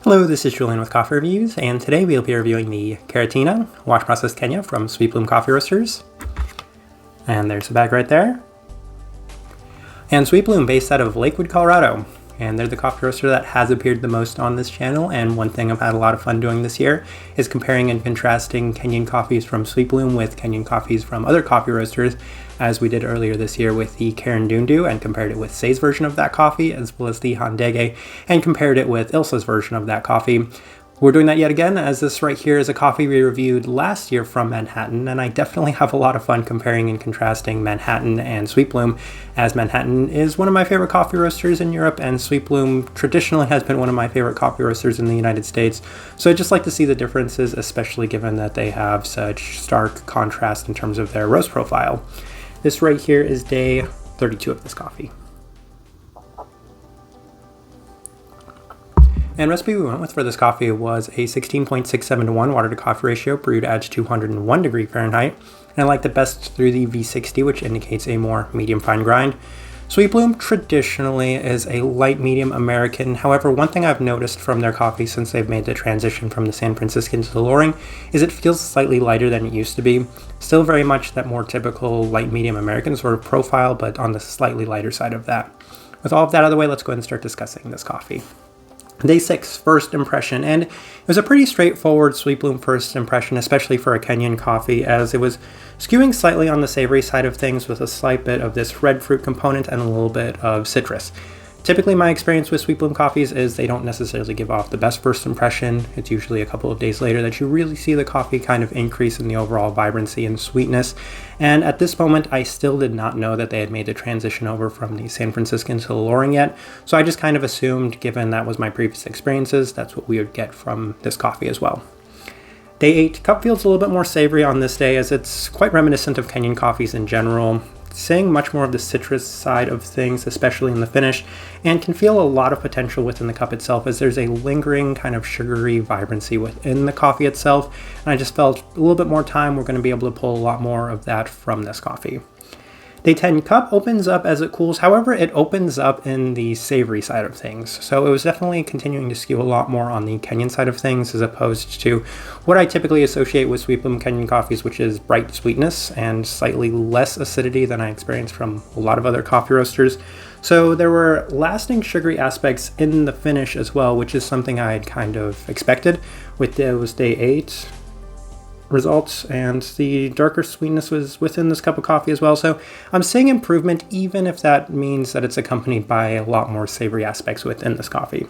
Hello, this is Julian with Coffee Reviews, and today we'll be reviewing the Karatina Wash Process Kenya from Sweet Bloom Coffee Roasters. And there's the bag right there. And Sweet Bloom, based out of Lakewood, Colorado. And they're the coffee roaster that has appeared the most on this channel, and one thing I've had a lot of fun doing this year is comparing and contrasting Kenyan coffees from Sweet Bloom with Kenyan coffees from other coffee roasters, as we did earlier this year with the Karandundu and compared it with Say's version of that coffee, as well as the Handege, and compared it with Ilsa's version of that coffee. We're doing that yet again, as this right here is a coffee we reviewed last year from Manhattan, and I definitely have a lot of fun comparing and contrasting Manhattan and Sweet Bloom, as Manhattan is one of my favorite coffee roasters in Europe, and Sweet Bloom traditionally has been one of my favorite coffee roasters in the United States. So I just like to see the differences, especially given that they have such stark contrast in terms of their roast profile. This right here is day 32 of this coffee. And recipe we went with for this coffee was a 16.67 to 1 water to coffee ratio brewed at 201 degree Fahrenheit. And I liked it best through the V60, which indicates a more medium fine grind. Sweet Bloom traditionally is a light medium American. However, one thing I've noticed from their coffee since they've made the transition from the San Franciscan to the Loring is it feels slightly lighter than it used to be. Still very much that more typical light medium American sort of profile, but on the slightly lighter side of that. With all of that out of the way, let's go ahead and start discussing this coffee. Day 6, first impression, and it was a pretty straightforward Sweet Bloom first impression, especially for a Kenyan coffee, as it was skewing slightly on the savory side of things with a slight bit of this red fruit component and a little bit of citrus. Typically, my experience with Sweet Bloom coffees is they don't necessarily give off the best first impression. It's usually a couple of days later that you really see the coffee kind of increase in the overall vibrancy and sweetness. And at this moment, I still did not know that they had made the transition over from the San Franciscan to the Loring yet. So I just kind of assumed, given that was my previous experiences, that's what we would get from this coffee as well. Day 8, cup feels a little bit more savory on this day, as it's quite reminiscent of Kenyan coffees in general, seeing much more of the citrus side of things, especially in the finish, and can feel a lot of potential within the cup itself, as there's a lingering kind of sugary vibrancy within the coffee itself, and I just felt a little bit more time we're going to be able to pull a lot more of that from this coffee. Day 10, cup opens up as it cools. However, it opens up in the savory side of things. So it was definitely continuing to skew a lot more on the Kenyan side of things as opposed to what I typically associate with Sweet Bloom Kenyan coffees, which is bright sweetness and slightly less acidity than I experience from a lot of other coffee roasters. So there were lasting sugary aspects in the finish as well, which is something I had kind of expected with those day 8 results, and the darker sweetness was within this cup of coffee as well. So I'm seeing improvement, even if that means that it's accompanied by a lot more savory aspects within this coffee.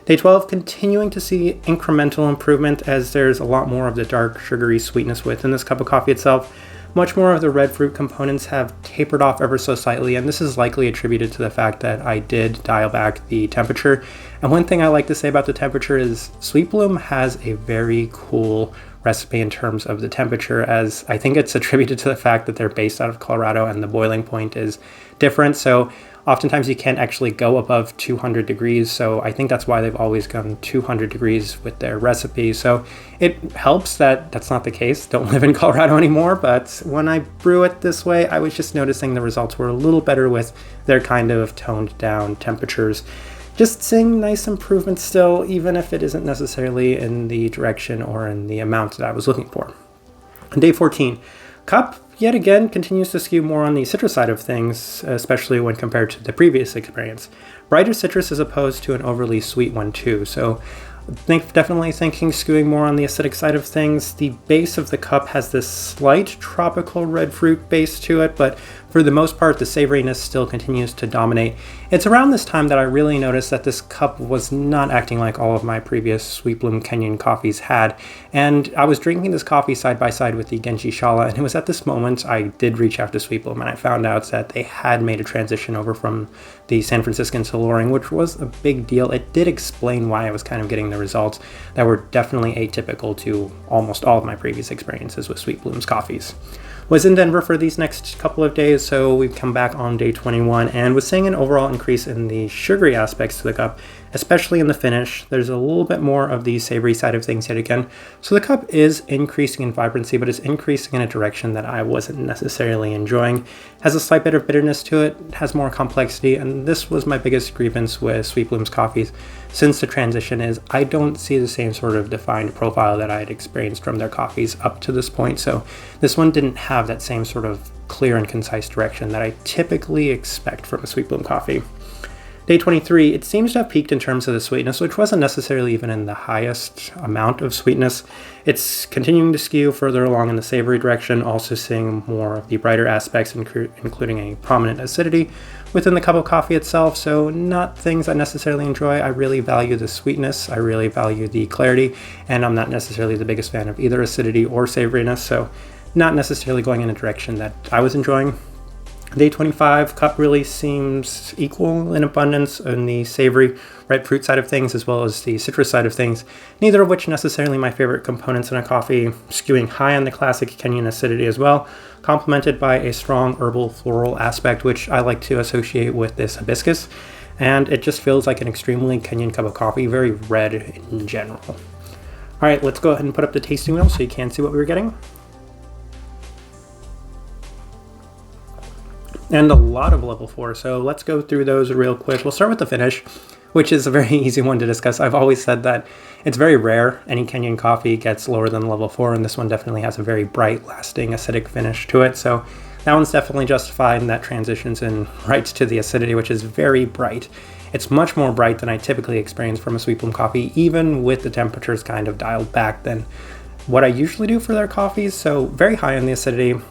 Day 12, continuing to see incremental improvement, as there's a lot more of the dark sugary sweetness within this cup of coffee itself. Much more of the red fruit components have tapered off ever so slightly, and this is likely attributed to the fact that I did dial back the temperature. And one thing I like to say about the temperature is Sweet Bloom has a very cool recipe in terms of the temperature, as I think it's attributed to the fact that they're based out of Colorado and the boiling point is different. So oftentimes you can't actually go above 200 degrees. So I think that's why they've always gone 200 degrees with their recipe. So it helps that that's not the case. Don't live in Colorado anymore. But when I brew it this way, I was just noticing the results were a little better with their kind of toned down temperatures. Just seeing nice improvements still, even if it isn't necessarily in the direction or in the amount that I was looking for. On day 14, cup yet again continues to skew more on the citrus side of things, especially when compared to the previous experience. Brighter citrus as opposed to an overly sweet one too. So definitely thinking skewing more on the acidic side of things. The base of the cup has this slight tropical red fruit base to it, but for the most part, the savoriness still continues to dominate. It's around this time that I really noticed that this cup was not acting like all of my previous Sweet Bloom Kenyan coffees had. And I was drinking this coffee side by side with the Genji Shala, and it was at this moment I did reach out to Sweet Bloom, and I found out that they had made a transition over from the San Franciscan to Loring, which was a big deal. It did explain why I was kind of getting the results that were definitely atypical to almost all of my previous experiences with Sweet Bloom's coffees. Was in Denver for these next couple of days, so we've come back on day 21 and was seeing an overall increase in the sugary aspects to the cup, especially in the finish. There's a little bit more of the savory side of things yet again. So the cup is increasing in vibrancy, but it's increasing in a direction that I wasn't necessarily enjoying. Has a slight bit of bitterness to it, has more complexity, and this was my biggest grievance with Sweet Bloom's coffees since the transition is I don't see the same sort of defined profile that I had experienced from their coffees up to this point. So this one didn't have that same sort of clear and concise direction that I typically expect from a Sweet Bloom coffee. Day 23, it seems to have peaked in terms of the sweetness, which wasn't necessarily even in the highest amount of sweetness. It's continuing to skew further along in the savory direction, also seeing more of the brighter aspects, including a prominent acidity within the cup of coffee itself. So not things I necessarily enjoy. I really value the sweetness, I really value the clarity, and I'm not necessarily the biggest fan of either acidity or savoriness, so not necessarily going in a direction that I was enjoying. Day 25, cup really seems equal in abundance in the savory ripe fruit side of things as well as the citrus side of things, neither of which necessarily my favorite components in a coffee, skewing high on the classic Kenyan acidity as well, complemented by a strong herbal floral aspect, which I like to associate with this hibiscus, and it just feels like an extremely Kenyan cup of coffee, very red in general. All right, let's go ahead and put up the tasting wheel so you can see what we were getting. And a lot of level 4, so let's go through those real quick. We'll start with the finish, which is a very easy one to discuss. I've always said that it's very rare any Kenyan coffee gets lower than level 4, and this one definitely has a very bright, lasting, acidic finish to it, so that one's definitely justified, and that transitions in right to the acidity, which is very bright. It's much more bright than I typically experience from a Sweet Bloom coffee, even with the temperatures kind of dialed back than what I usually do for their coffees, so very high on the acidity.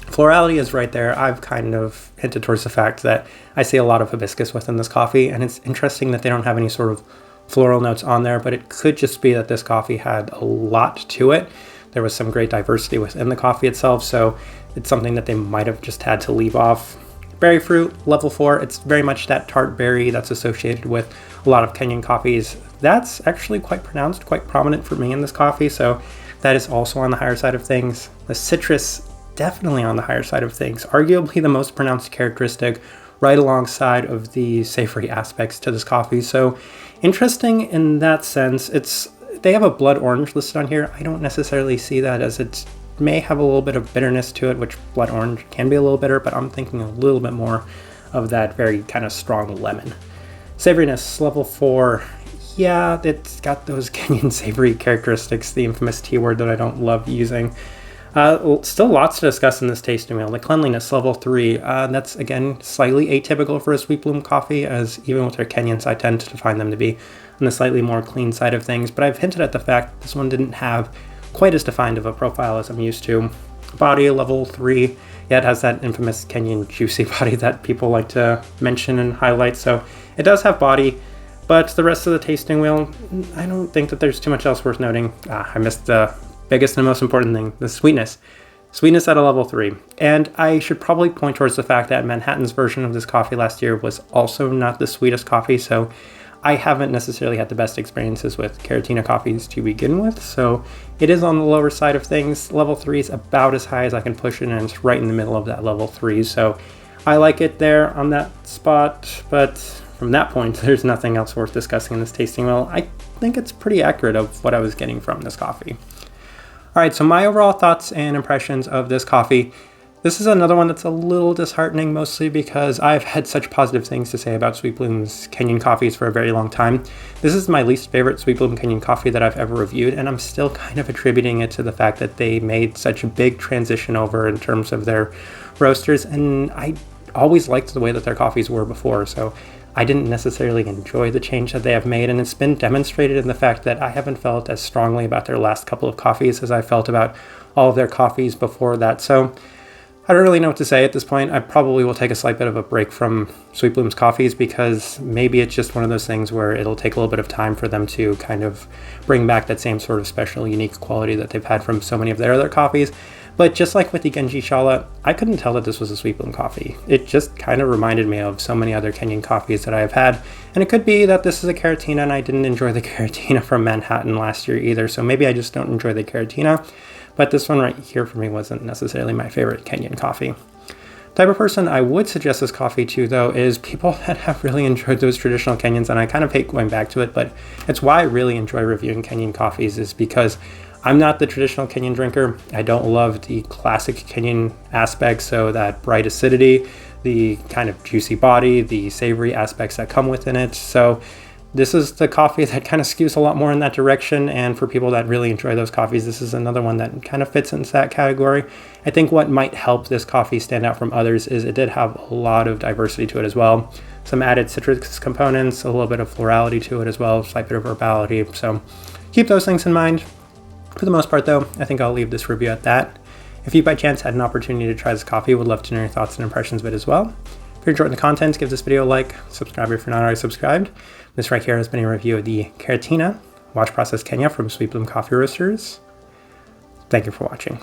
Florality is right there. I've kind of hinted towards the fact that I see a lot of hibiscus within this coffee, and it's interesting that they don't have any sort of floral notes on there, but it could just be that this coffee had a lot to it. There was some great diversity within the coffee itself, so it's something that they might have just had to leave off. Berry fruit, level 4, it's very much that tart berry that's associated with a lot of Kenyan coffees. That's actually quite pronounced, quite prominent for me in this coffee, so that is also on the higher side of things. The citrus, definitely on the higher side of things, arguably the most pronounced characteristic right alongside of the savory aspects to this coffee. So interesting in that sense. They have a blood orange listed on here. I don't necessarily see that, as it may have a little bit of bitterness to it, which blood orange can be a little bitter, but I'm thinking a little bit more of that very kind of strong lemon. Savoriness, level 4. Yeah, it's got those Kenyan savory characteristics, the infamous T word that I don't love using. Still lots to discuss in this tasting wheel. The cleanliness, level 3, that's again slightly atypical for a Sweet Bloom coffee, as even with their Kenyans I tend to find them to be on the slightly more clean side of things, but I've hinted at the fact that this one didn't have quite as defined of a profile as I'm used to. Body, level 3, yeah, it has that infamous Kenyan juicy body that people like to mention and highlight, so it does have body, but the rest of the tasting wheel, I don't think that there's too much else worth noting. I missed the biggest and most important thing, the sweetness. Sweetness at a level 3. And I should probably point towards the fact that Manhattan's version of this coffee last year was also not the sweetest coffee, so I haven't necessarily had the best experiences with Karatina coffees to begin with, so it is on the lower side of things. Level 3 is about as high as I can push it, and it's right in the middle of that level 3, so I like it there on that spot, but from that point, there's nothing else worth discussing in this tasting wheel. I think it's pretty accurate of what I was getting from this coffee. All right, so my overall thoughts and impressions of this coffee. This is another one that's a little disheartening, mostly because I've had such positive things to say about Sweet Bloom's Kenyan coffees for a very long time. This is my least favorite Sweet Bloom Kenyan coffee that I've ever reviewed, and I'm still kind of attributing it to the fact that they made such a big transition over in terms of their roasters, and I always liked the way that their coffees were before, so I didn't necessarily enjoy the change that they have made, and it's been demonstrated in the fact that I haven't felt as strongly about their last couple of coffees as I felt about all of their coffees before that. So I don't really know what to say at this point. I probably will take a slight bit of a break from Sweet Bloom's coffees, because maybe it's just one of those things where it'll take a little bit of time for them to kind of bring back that same sort of special, unique quality that they've had from so many of their other coffees. But just like with the Genji Shala, I couldn't tell that this was a Sweet Bloom coffee. It just kind of reminded me of so many other Kenyan coffees that I have had. And it could be that this is a Karatina, and I didn't enjoy the Karatina from Manhattan last year either. So maybe I just don't enjoy the Karatina. But this one right here for me wasn't necessarily my favorite Kenyan coffee. Type of person I would suggest this coffee to, though, is people that have really enjoyed those traditional Kenyans, and I kind of hate going back to it, but it's why I really enjoy reviewing Kenyan coffees, is because I'm not the traditional Kenyan drinker. I don't love the classic Kenyan aspects, so that bright acidity, the kind of juicy body, the savory aspects that come within it. So this is the coffee that kind of skews a lot more in that direction, and for people that really enjoy those coffees, this is another one that kind of fits into that category. I think what might help this coffee stand out from others is it did have a lot of diversity to it as well. Some added citrus components, a little bit of florality to it as well, a slight bit of herbality. So keep those things in mind. For the most part, though, I think I'll leave this review at that. If you by chance had an opportunity to try this coffee, would love to know your thoughts and impressions of it as well. If you're enjoying the content, give this video a like, subscribe if you're not already subscribed. This right here has been a review of the Karatina Wash Process Kenya from Sweet Bloom Coffee Roasters. Thank you for watching.